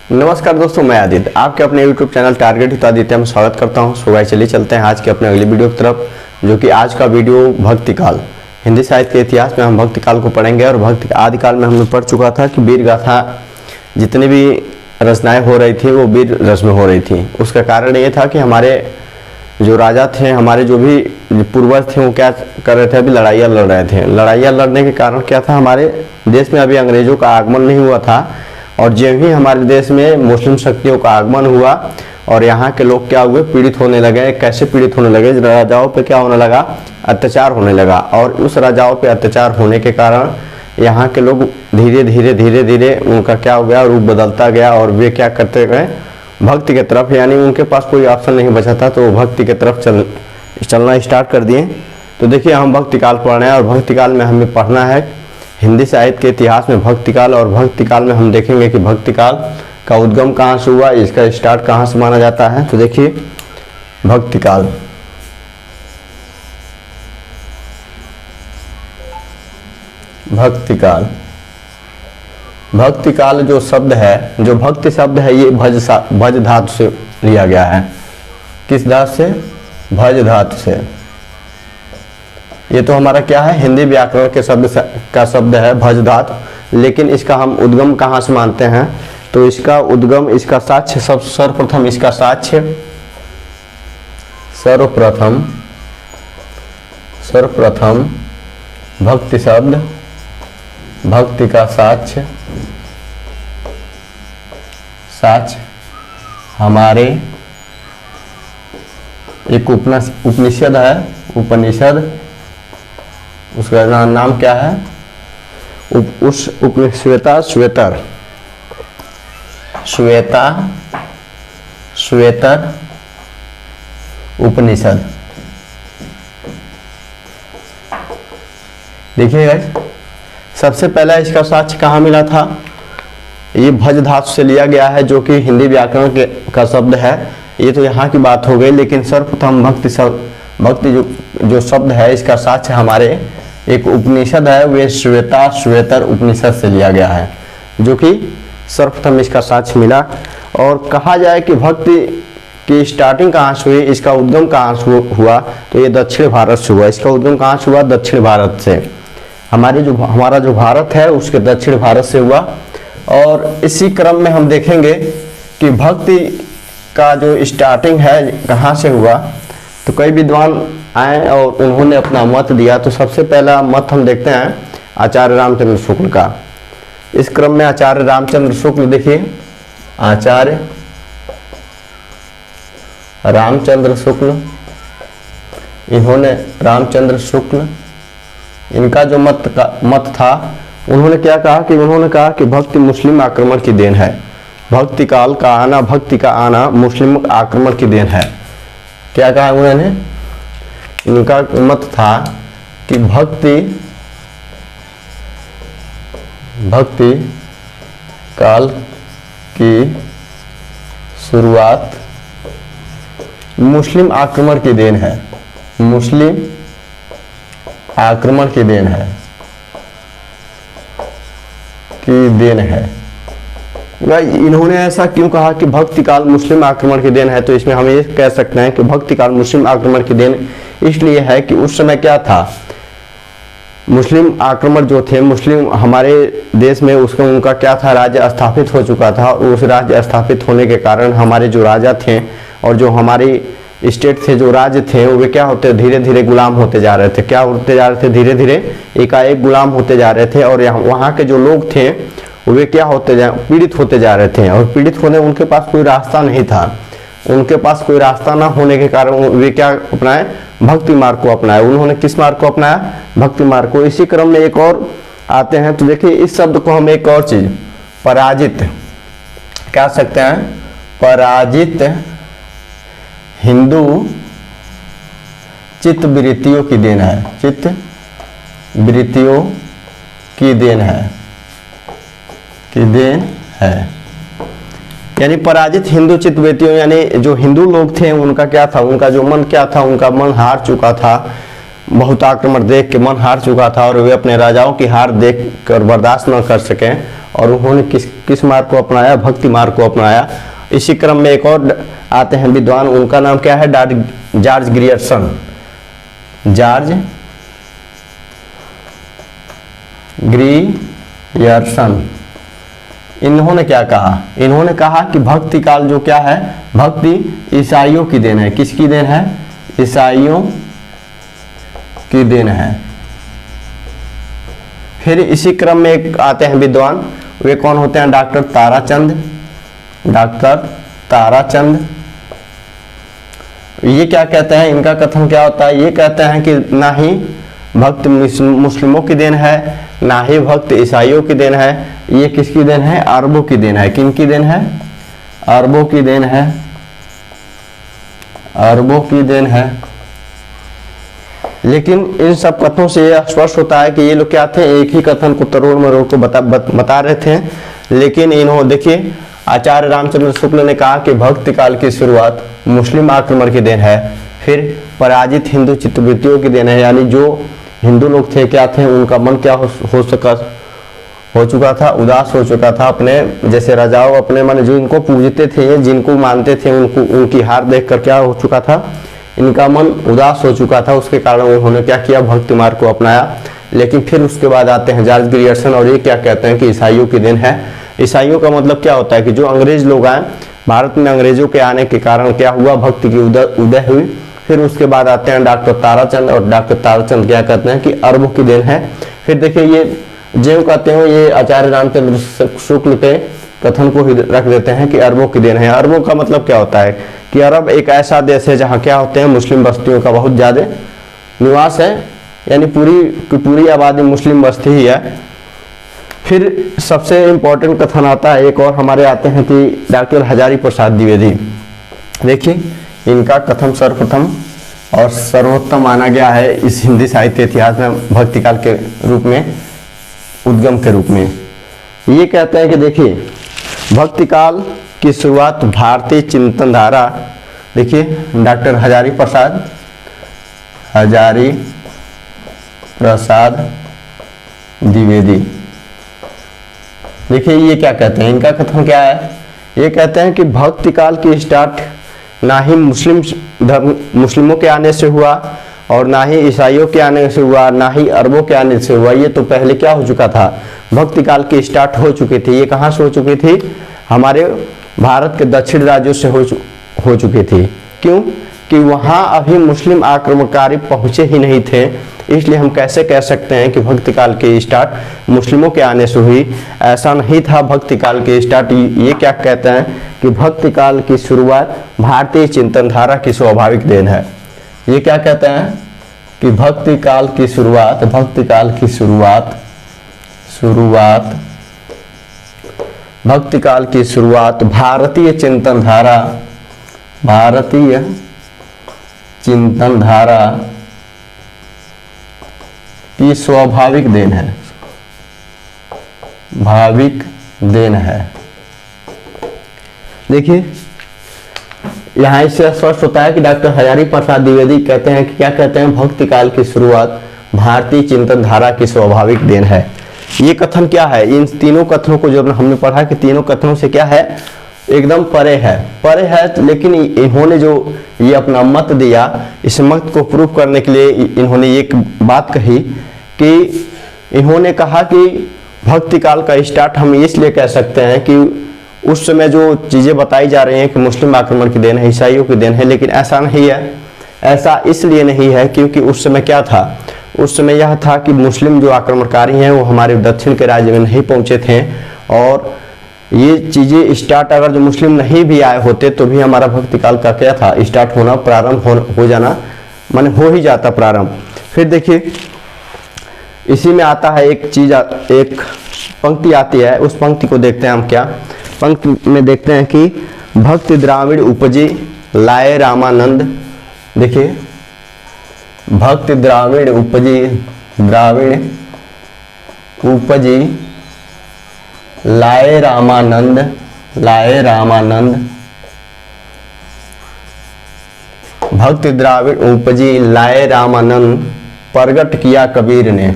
नमस्कार दोस्तों, मैं आदित्य आपके अपने YouTube channel target with Aditya में स्वागत करता हूं। सो गाइस चलिए चलते हैं आज के अपने अगली वीडियो की तरफ, जो कि आज का वीडियो भक्ति काल। हिंदी साहित्य के इतिहास में हम भक्ति काल को पढ़ेंगे और भक्ति आदि काल में हमने पढ़ चुका था कि वीर गाथा जितनी भी रचनाएं हो रही थी वो वीर रस में हो रही थी। उसका कारण ये था कि हमारे जो राजा थे, हमारे जो भी पूर्वज थे, वो क्या कर रहे थे, अभी लड़ाइयाँ लड़ रहे थे। लड़ाइयाँ लड़ने के कारण क्या था, हमारे देश में अभी अंग्रेजों का आगमन नहीं हुआ था और जब ही हमारे देश में मुस्लिम शक्तियों का आगमन हुआ और यहाँ के लोग क्या हुए, पीड़ित होने लगे। कैसे पीड़ित होने लगे, राजाओं पे क्या होने लगा, अत्याचार होने लगा। और उस राजाओं पे अत्याचार होने के कारण यहाँ के लोग धीरे धीरे उनका क्या हो गया, रूप बदलता गया और वे क्या करते गए, भक्ति के तरफ, यानी उनके पास कोई ऑप्शन नहीं बचा था तो भक्ति के तरफ चलना स्टार्ट कर दिए। तो देखिए, हम भक्ति काल पढ़ रहे हैं और भक्ति काल में हमें पढ़ना है हिंदी साहित्य के इतिहास में भक्ति काल। और भक्ति काल में हम देखेंगे कि भक्ति काल का उद्गम कहाँ से हुआ, इसका स्टार्ट कहाँ से माना जाता है। तो देखिए, भक्ति काल भक्ति काल जो शब्द है, जो भक्ति शब्द है, ये भज धातु से लिया गया है। किस धातु से? भज धातु से। ये तो हमारा क्या है, हिंदी व्याकरण के का शब्द है भज धातु। लेकिन इसका हम उद्गम कहाँ से मानते हैं, तो इसका उद्गम, इसका साक्ष्य सर्वप्रथम इसका साक्ष्य सर्वप्रथम भक्ति शब्द, भक्ति का साक्ष्य हमारे एक उपनिषद है, उपनिषद, उसका नाम क्या है, श्वेतर उपनिषद। देखिएगा, सबसे पहला इसका साक्ष्य कहाँ मिला था, ये भज धातु से लिया गया है, जो कि हिंदी व्याकरण का शब्द है। ये तो यहाँ की बात हो गई, लेकिन सर्वप्रथम भक्ति जो शब्द है, इसका साक्ष्य हमारे एक उपनिषद है, वे श्वेतर उपनिषद से लिया गया है, जो कि सर्वप्रथम इसका साक्ष्य मिला। और कहा जाए कि भक्ति की स्टार्टिंग कहाँ से हुई, इसका उद्गम कहाँ से हुआ, तो ये दक्षिण भारत से हुआ। इसका उद्गम कहाँ से हुआ, दक्षिण भारत से। हमारा जो भारत है उसके दक्षिण भारत से हुआ। और इसी क्रम में हम देखेंगे कि भक्ति का जो स्टार्टिंग है कहाँ से हुआ, तो कई विद्वान आए और उन्होंने अपना मत दिया। तो सबसे पहला मत हम देखते हैं आचार्य रामचंद्र शुक्ल का। इस क्रम में आचार्य रामचंद्र शुक्ल, देखिए, आचार्य रामचंद्र शुक्ल, रामचंद्र शुक्ल, इनका जो मत था, उन्होंने क्या कहा कि उन्होंने कहा कि भक्ति मुस्लिम आक्रमण की देन है। भक्ति काल का आना, भक्ति का आना मुस्लिम आक्रमण की देन है। क्या कहा उन्होंने, इनका मत था कि भक्ति काल की शुरुआत मुस्लिम आक्रमण की देन है, मुस्लिम आक्रमण की देन है, इन्होंने ऐसा क्यों कहा कि भक्ति काल मुस्लिम आक्रमण की देन है, तो इसमें हम ये कह सकते हैं कि भक्ति काल मुस्लिम आक्रमण की देन इसलिए है कि उस समय क्या था, मुस्लिम आक्रमण जो थे, मुस्लिम हमारे देश में उनका क्या था, राज्य स्थापित हो चुका था। और उस राज्य स्थापित होने के कारण हमारे जो राजा थे और जो हमारी स्टेट थे, जो राज्य थे, वे क्या होते, धीरे धीरे गुलाम होते जा रहे थे। क्या होते जा रहे थे, धीरे धीरे एकाएक गुलाम होते जा रहे थे। और वहाँ के जो लोग थे वे क्या पीड़ित होते जा रहे थे। और पीड़ित होने, उनके पास कोई रास्ता नहीं था। उनके पास कोई रास्ता ना होने के कारण वे क्या अपनाए, भक्ति मार्ग को अपनाए। उन्होंने किस मार्ग को अपनाया, भक्ति मार्ग को। इसी क्रम में एक और आते हैं, तो देखिए, इस शब्द को हम एक और चीज पराजित कह सकते हैं। पराजित हिंदू चित्त वृत्तियों की देन है, चित्त वृत्तियों की देन है, यानी पराजित हिंदू चित्त वृत्तियों, यानी जो हिंदू लोग थे उनका क्या था, उनका जो मन क्या था, उनका मन हार चुका था। बहुत आक्रमण देख के मन हार चुका था और वे अपने राजाओं की हार देख कर बर्दाश्त न कर सकें और उन्होंने किस मार्ग को अपनाया? भक्ति मार्ग को अपनाया। इसी क्रम में एक और आते हैं विद्वान, उनका नाम क्या है? George Grierson. George Grierson. इन्होंने क्या कहा? इन्होंने कहा कि भक्ति काल जो क्या है, भक्ति ईसाइयों की देन है। किसकी देन है? ईसाइयों की देन है। फिर इसी क्रम में एक आते हैं विद्वान, वे कौन होते हैं? डॉक्टर ताराचंद। डॉक्टर ताराचंद ये क्या कहते हैं? इनका कथन क्या होता है? ये कहते हैं कि ना ही भक्त मुस्लिमों की देन है, ना ही भक्त ईसाइयों की देन है, ये किसकी देन है? अरबों की देन है। किन की देन है? अरबों की देन है। अरबों की देन है। लेकिन इन सब कथनों से यह स्पष्ट होता है कि ये लोग क्या थे? एक ही कथन को तरोड़ मरोड़ को बता रहे थे। लेकिन इन्होंने देखिए, आचार्य रामचंद्र शुक्ल ने कहा कि भक्ति काल की शुरुआत मुस्लिम आक्रमण की देन है, फिर पराजित हिंदू चित्तवृत्तियों की देन है। यानी जो हिंदू लोग थे क्या थे? उनका मन क्या हो चुका था? उदास हो चुका था। अपने जैसे राजाओं अपने मन जो इनको पूजते थे, जिनको मानते थे, उनकी हार देखकर क्या हो चुका था? इनका मन उदास हो चुका था। उसके कारण उन्होंने क्या किया? भक्ति मार्ग को अपनाया। लेकिन फिर उसके बाद आते हैं जॉर्ज ग्रियर्सन और ये क्या कहते हैं कि ईसाइयों की देन है। ईसाइयों का मतलब क्या होता है कि जो अंग्रेज लोग आए भारत में, अंग्रेजों के आने के कारण क्या हुआ? भक्ति की उदय हुई। फिर उसके बाद आते हैं डॉक्टर ताराचंद और डॉक्टर ताराचंद क्या कहते हैं कि अरबों की देन है। फिर देखिए, ये जो कहते हैं ये आचार्य रामचंद्र शुक्ल के कथन को ही रख देते हैं कि अरबों की देन है। अरबों का मतलब क्या होता है कि अरब एक ऐसा देश है जहाँ क्या होते हैं? मुस्लिम बस्तियों का बहुत ज़्यादा निवास है, यानी पूरी आबादी मुस्लिम बस्ती ही है। फिर सबसे इम्पोर्टेंट कथन आता है, एक और हमारे आते हैं कि डॉक्टर हजारी प्रसाद द्विवेदी। देखिए, इनका कथन सर्वप्रथम और सर्वोत्तम माना गया है इस हिंदी साहित्य इतिहास में भक्तिकाल के रूप में, उद्गम के रूप में। ये कहते हैं कि देखिए, भक्तिकाल की शुरुआत भारतीय चिंतन धारा, देखिए डॉक्टर हजारी प्रसाद द्विवेदी, देखिए ये क्या कहते हैं? इनका कथन क्या है? ये कहते हैं कि भक्तिकाल की स्टार्ट ना ही मुस्लिमों के आने से हुआ और ना ही ईसाइयों के आने से हुआ, ना ही अरबों के आने से हुआ। ये तो पहले क्या हो चुका था? भक्तिकाल की स्टार्ट हो चुकी थी। ये कहाँ से हो चुकी थी? हमारे भारत के दक्षिण राज्यों से हो चुकी थी। क्यों? कि वहाँ अभी मुस्लिम आक्रमणकारी पहुँचे ही नहीं थे। इसलिए हम कैसे कह सकते हैं कि भक्तिकाल की स्टार्ट मुस्लिमों के आने से हुई? ऐसा नहीं था। भक्तिकाल की स्टार्ट, ये क्या कहते हैं कि भक्तिकाल की शुरुआत भारतीय चिंतन धारा की स्वाभाविक देन है। ये क्या कहते हैं कि भक्तिकाल की शुरुआत भक्तिकाल की शुरुआत भारतीय चिंतन धारा की स्वाभाविक देन है, भाविक देन है। देखिए, यहाँ इससे स्पष्ट होता है कि डॉक्टर हजारी प्रसाद द्विवेदी कहते हैं कि क्या कहते हैं? भक्तिकाल की शुरुआत भारतीय चिंतन धारा की स्वाभाविक देन है। ये कथन क्या है? इन तीनों कथनों को जब हमने पढ़ा कि तीनों कथनों से क्या है? एकदम परे है। लेकिन इन्होंने जो ये अपना मत दिया, इस मत को प्रूव करने के लिए इन्होंने एक बात कही कि इन्होंने कहा कि भक्तिकाल का स्टार्ट हम इसलिए कह सकते हैं कि उस समय जो चीज़ें बताई जा रही हैं कि मुस्लिम आक्रमण की देन है, ईसाइयों की देन है, लेकिन ऐसा नहीं है। ऐसा इसलिए नहीं है क्योंकि उस समय क्या था? उस समय यह था कि मुस्लिम जो आक्रमणकारी हैं वो हमारे दक्षिण के राज्य में नहीं पहुंचे थे, और ये चीज़ें स्टार्ट अगर जो मुस्लिम नहीं भी आए होते तो भी हमारा भक्तिकाल का क्या था? स्टार्ट होना, प्रारंभ हो जाना, माने हो ही जाता प्रारंभ। फिर देखिए, इसी में आता है एक चीज़, एक पंक्ति आती है, उस पंक्ति को देखते हैं हम। क्या पंक्ति में देखते हैं कि भक्ति द्राविड़ उपजी लाए रामानंद। देखिए, भक्ति द्राविड़ उपजी लाए रामानंद भक्ति द्राविड़ उपजी लाए रामानंद, प्रगट किया कबीर ने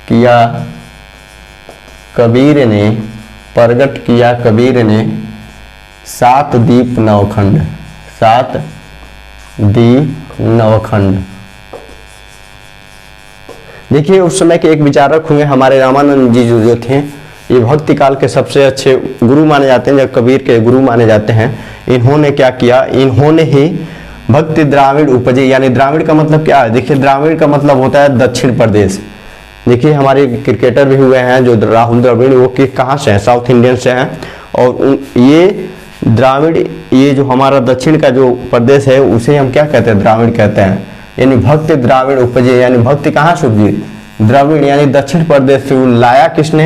किया कबीर ने, प्रगट किया कबीर ने सात दीप नवखंड, सात दीप नवखंड। देखिए उस समय के एक विचारक हुए हमारे रामानंद जी जो थे, ये भक्ति काल के सबसे अच्छे गुरु माने जाते हैं, जब कबीर के गुरु माने जाते हैं। इन्होंने क्या किया, इन्होंने ही भक्ति द्राविड़ उपजे, यानी द्राविड़ का मतलब क्या है, देखिए द्राविड़ का मतलब होता है दक्षिण प्रदेश। देखिए हमारे क्रिकेटर भी हुए हैं जो राहुल द्रविड़, वो कि कहाँ से हैं, साउथ इंडियन से हैं। और ये द्राविड़, ये जो हमारा दक्षिण का जो प्रदेश है उसे हम क्या कहते हैं, द्राविड़ कहते हैं। यानी भक्ति द्राविड़ उपजे, यानी भक्ति कहाँ से उपजी, द्रविड़ यानी दक्षिण प्रदेश से। लाया किसने,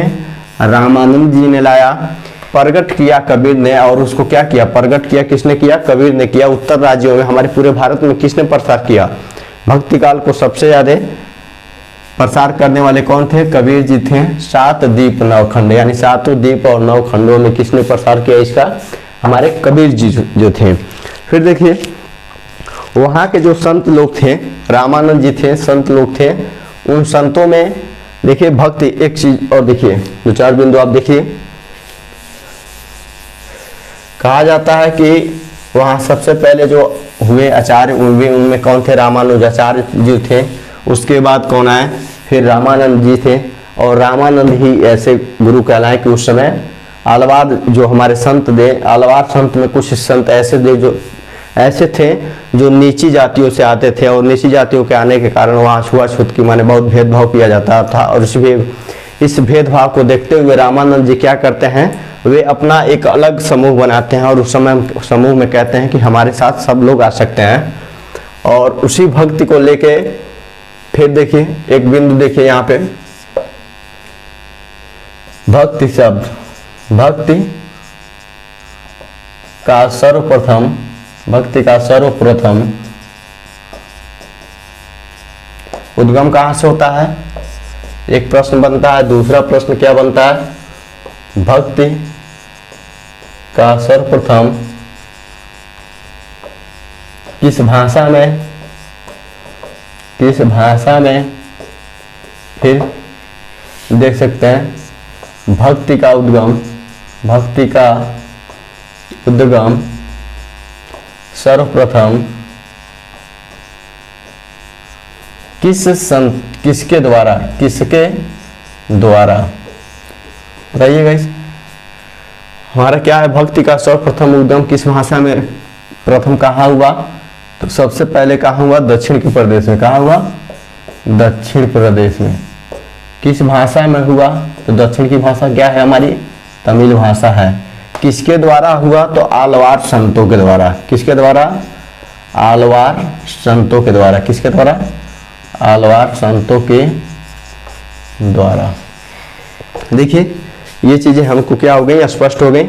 रामानंद जी ने लाया। प्रगट किया कबीर ने, और उसको क्या किया, प्रगट किया किसने किया, कबीर ने किया। उत्तर राज्यों में, हमारे पूरे भारत में किसने प्रसार किया, भक्ति काल को सबसे ज्यादा प्रसार करने वाले कौन थे, कबीर जी थे। सात दीप नवखंड, यानी सातों दीप और नौ खंडों में किसने प्रसार किया इसका, हमारे कबीर जी जो थे। फिर देखिए वहाँ के जो संत लोग थे, रामानंद जी थे, संत लोग थे, उन संतों में देखिए भक्ति, एक चीज और देखिए, दो चार बिंदु आप देखिए। कहा जाता है कि वहाँ सबसे पहले जो हुए आचार्य हुए, उनमें कौन थे, रामानुजाचार्य जी थे। उसके बाद कौन आए, फिर रामानंद जी थे। और रामानंद ही ऐसे गुरु कहलाए कि उस समय आलवार जो हमारे संत थे, आलवार संत में कुछ संत ऐसे थे जो ऐसे थे जो नीची जातियों से आते थे, और नीची जातियों के आने के कारण वहाँ छुआछूत की माने बहुत भेदभाव किया जाता था। और इस भेदभाव को देखते हुए रामानंद जी क्या करते हैं, वे अपना एक अलग समूह बनाते हैं, और उस समय समूह में कहते हैं कि हमारे साथ सब लोग आ सकते हैं। और उसी भक्ति को लेके फिर देखिए एक बिंदु देखिए यहाँ पे, भक्ति शब्द, भक्ति का सर्वप्रथम, भक्ति का सर्वप्रथम उद्गम कहाँ से होता है, एक प्रश्न बनता है। दूसरा प्रश्न क्या बनता है, भक्ति का सर्वप्रथम किस भाषा में, किस भाषा में। फिर देख सकते हैं भक्ति का उद्गम, भक्ति का उद्गम सर्वप्रथम किसके द्वारा, किसके द्वारा, बताइएगा। इस हमारा क्या है, भक्ति का सर्वप्रथम उद्गम किस भाषा में प्रथम कहाँ हुआ, तो सबसे पहले कहाँ हुआ, दक्षिण के प्रदेश में। कहाँ हुआ, दक्षिण प्रदेश में। किस भाषा में हुआ, तो दक्षिण की भाषा क्या है हमारी, तमिल भाषा है। किसके द्वारा हुआ, तो आलवार संतों के द्वारा। किसके द्वारा, आलवार संतों के द्वारा। किसके द्वारा, आलवार संतों के द्वारा। देखिए ये चीजें हमको क्या हो गई, स्पष्ट हो गई।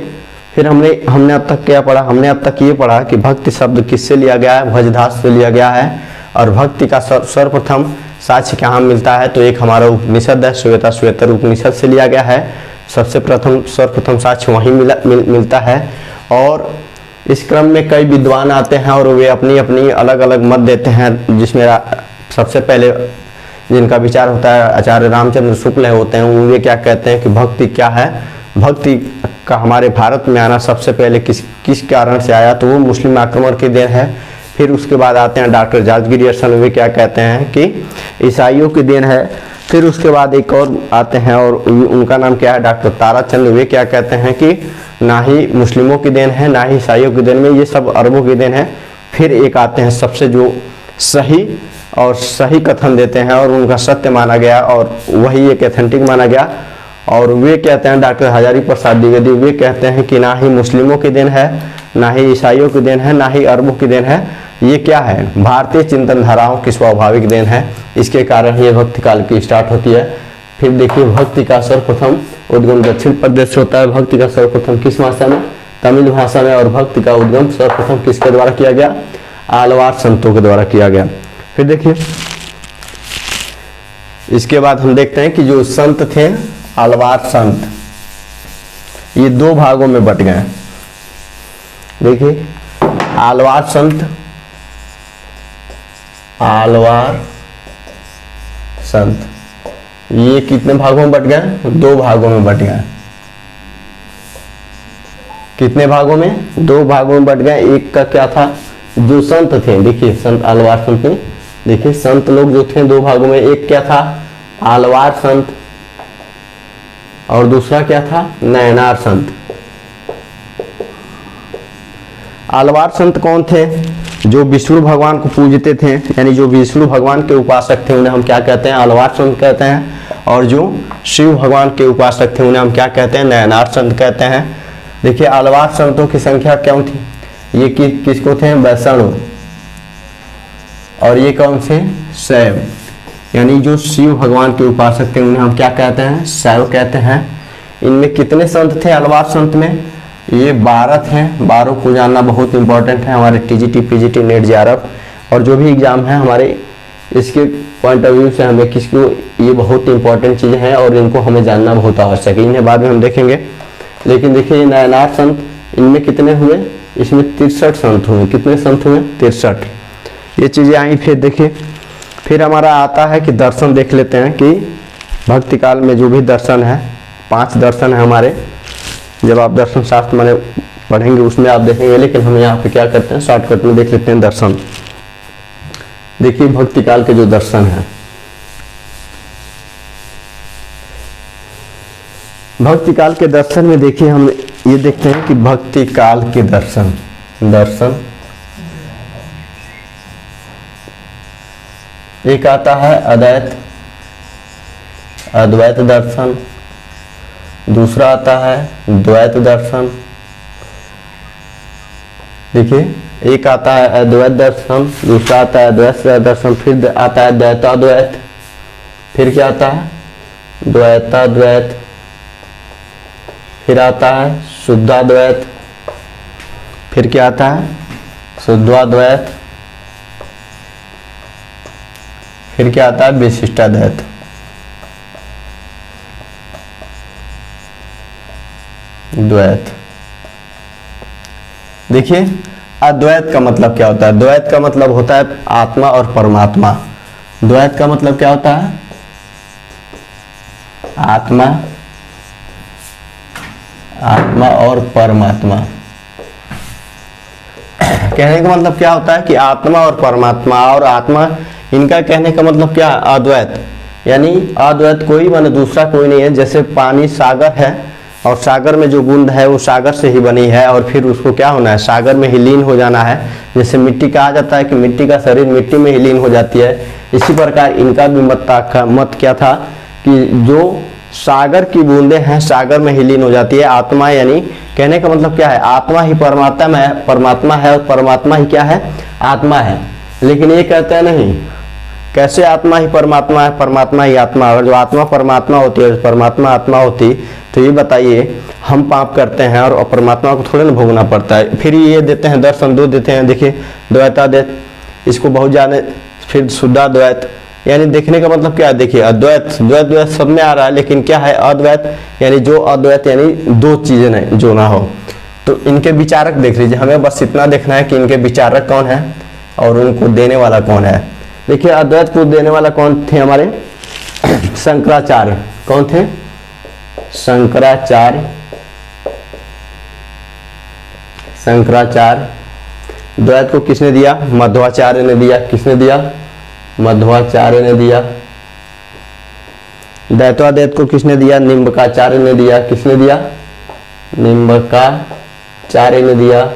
फिर हमने अब तक क्या पढ़ा, हमने अब तक ये पढ़ा कि भक्ति शब्द किससे लिया गया है, भजदास से लिया गया है। और भक्ति का सर्वप्रथम साक्ष्य कहाँ मिलता है, तो एक हमारा उपनिषद है, श्वेता उपनिषद से लिया गया है। सबसे सर्वप्रथम साक्ष्य वहीं मिलता है। और इस क्रम में कई विद्वान आते हैं और वे अपनी अपनी अलग अलग मत देते हैं, जिसमें सबसे पहले जिनका विचार होता है आचार्य रामचंद्र शुक्ल होते हैं। वे क्या कहते हैं कि भक्ति क्या है, भक्ति का हमारे भारत में आना सबसे पहले किस कारण से आया, तो वो मुस्लिम आक्रमण की देन है। फिर उसके बाद आते हैं डॉक्टर जॉर्ज ग्रियर्सन, वे क्या कहते हैं कि ईसाइयों की देन है। फिर उसके बाद एक और आते हैं और उनका नाम क्या है, डॉक्टर ताराचंद, वे क्या कहते हैं कि ना ही मुस्लिमों की देन है ना ही ईसाइयों की देन में, ये सब अरबों की देन है। फिर एक आते हैं सबसे जो सही कथन देते हैं और उनका सत्य माना गया और वही एक एथेंटिक माना गया, और वे कहते हैं डॉक्टर हजारी प्रसाद द्विवेदी, वे कहते हैं कि ना ही मुस्लिमों की देन है ना ही ईसाइयों की देन है ना ही अरबों की देन है, ये क्या है, भारतीय चिंतन धाराओं की स्वाभाविक देन है। इसके कारण ये भक्ति काल की स्टार्ट होती है। फिर देखिए भक्ति का सर्वप्रथम उद्गम दक्षिण प्रदेश से होता है। भक्ति का सर्वप्रथम किस भाषा में, तमिल भाषा में। और भक्ति का उद्गम सर्वप्रथम किसके द्वारा किया गया, आलवार संतों के द्वारा किया गया। फिर देखिए इसके बाद हम देखते हैं कि जो संत थे आलवार संत, ये दो भागों में बट गए। देखिए आलवार संत, आलवार संत ये कितने भागों में बट गया? 2 भागों में बट गया। कितने भागों में? 2 भागों में बट गया। एक का क्या था? जो संत थे, देखिए संत आलवार संत में, देखिए संत लोग जो थे 2 भागों में, एक क्या था? आलवार संत, और दूसरा क्या था? नयनार संत। आलवार संत कौन थे? जो विष्णु भगवान को पूजते थे, यानी जो विष्णु भगवान के उपासक थे उन्हें हम क्या कहते हैं? आलवार संत कहते हैं। और जो शिव भगवान के उपासक थे उन्हें हम क्या कहते हैं? नयनार संत कहते हैं। देखिए आलवार संतों की संख्या क्या थी? ये किसको थे? वैष्णव। और ये कौन से? शैव। यानी जो शिव भगवान के उपासक थे उन्हें हम क्या कहते हैं? शैव कहते हैं। इनमें कितने संत थे आलवार संत में? ये 12 थे। 12 को जानना बहुत इंपॉर्टेंट है हमारे टीजीटी, पीजीटी, नेट, जेआरएफ और जो भी एग्जाम है हमारे, इसके पॉइंट ऑफ व्यू से हमें किसको, ये बहुत इंपॉर्टेंट चीज़ें हैं और इनको हमें जानना बहुत आवश्यक है। इन्हें बाद में हम देखेंगे। लेकिन देखिए ये नयनार संत, इनमें कितने हुए? इसमें 63 संत हुए। कितने संत हुए? 63। ये चीज़ें आई। फिर देखिए, फिर हमारा आता है कि दर्शन देख लेते हैं कि भक्ति काल में जो भी दर्शन है, 5 दर्शन है हमारे। जब आप दर्शन शास्त्र मैंने पढ़ेंगे उसमें आप देखेंगे, लेकिन हम यहाँ पे क्या करते हैं, शॉर्टकट में देख लेते हैं दर्शन। देखिए भक्ति काल के जो दर्शन है, भक्ति काल के दर्शन में देखिए हम ये देखते हैं कि भक्ति काल के दर्शन, एक आता है अद्वैत दर्शन, दूसरा आता है द्वैत दर्शन। देखिए एक आता है अद्वैत दर्शन, दूसरा आता है द्वैत दर्शन, फिर आता है द्वैताद्वैत, फिर क्या आता है? द्वैताद्वैत, फिर आता है शुद्धाद्वैत, फिर क्या आता है? शुद्धाद्वैत, फिर क्या आता है? विशिष्टाद्वैत। द्वैत। देखिए अद्वैत का मतलब क्या होता है? द्वैत का मतलब होता है आत्मा और परमात्मा। द्वैत का मतलब क्या होता है? आत्मा और परमात्मा। कहने का मतलब क्या होता है कि आत्मा और परमात्मा, और आत्मा, इनका कहने का मतलब क्या है? अद्वैत। यानी अद्वैत कोई माने दूसरा कोई नहीं है। जैसे पानी सागर है और सागर में जो बूंद है वो सागर से ही बनी है और फिर उसको क्या होना है? सागर में ही लीन हो जाना है। जैसे मिट्टी कहा जाता है कि मिट्टी का शरीर मिट्टी में ही लीन हो जाती है, इसी प्रकार इनका भी मत क्या था कि जो सागर की बूंदें हैं सागर में ही लीन हो जाती है। आत्मा, यानी कहने का मतलब क्या है? आत्मा ही परमात्मा है और परमात्मा ही क्या है? आत्मा है। लेकिन ये कहते हैं नहीं, कैसे आत्मा ही परमात्मा है, परमात्मा ही आत्मा? अगर जो आत्मा परमात्मा होती है, परमात्मा आत्मा होती, तो ये बताइए हम पाप करते हैं और परमात्मा को थोड़े ना भोगना पड़ता है। फिर ये देते हैं दर्शन, 2 देते हैं। देखिए द्वैताद्वैत, इसको बहुत जाने, फिर शुद्धाद्वैत। यानी देखने का मतलब क्या है? देखिए अद्वैत, द्वैत सब में आ रहा है, लेकिन क्या है? अद्वैत, यानी जो अद्वैत, यानी 2 चीजें नहीं जो ना हो। तो इनके विचारक देख लीजिए, हमें बस इतना देखना है कि इनके विचारक कौन है और उनको देने वाला कौन है। देखिए अद्वैत को देने वाला कौन थे? हमारे शंकराचार्य। कौन थे? शंकराचार्य। द्वैत को किसने दिया? मध्वाचार्य ने दिया। किसने दिया? मध्वाचार्य ने दिया। द्वैताद्वैत को किसने दिया? निम्बकाचार्य ने दिया। किसने दिया? निम्बकाचार्य ने दिया।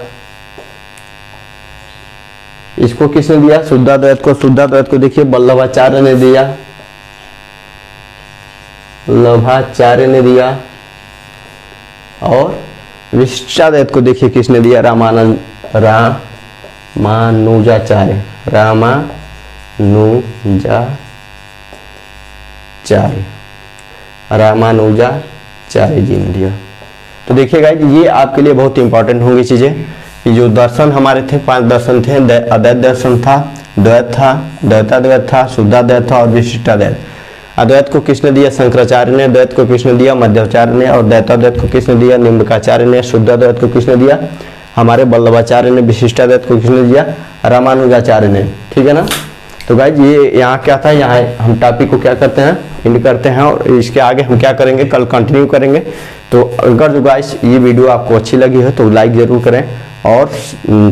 इसको किसने दिया? शुद्धाद्वैत को देखिए वल्लभाचार्य ने दिया। वल्लभाचार्य ने दिया। और विशिष्टाद्वैत को देखिए किसने दिया? रामानुजाचार्य जी ने दिया। तो देखिएगा ये आपके लिए बहुत इंपॉर्टेंट होंगी चीजें कि जो दर्शन हमारे थे, 5 दर्शन थे। अद्वैत दर्शन था, द्वैत था, द्वैताद्वैत था, शुद्धाद्वैत था और विशिष्टाद्वैत। अद्वैत को किसने दिया? शंकराचार्य ने। द्वैत को किसने दिया? मध्वाचार्य ने। और द्वैताद्वैत को किसने दिया? निम्बकाचार्य ने। शुद्धाद्वैत को किसने दिया? हमारे वल्लभाचार्य ने। विशिष्टाद्वैत को किसने दिया? रामानुजाचार्य ने। ठीक है ना? तो गाइज ये यहाँ क्या था, यहाँ हम टॉपिक को क्या करते हैं, एंड करते हैं, और इसके आगे हम क्या करेंगे, कल कंटिन्यू करेंगे। तो अगर जो गाइज ये वीडियो आपको अच्छी लगी है तो लाइक ज़रूर करें, और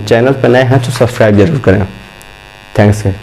चैनल पर नए हैं तो सब्सक्राइब जरूर करें। थैंक्स है।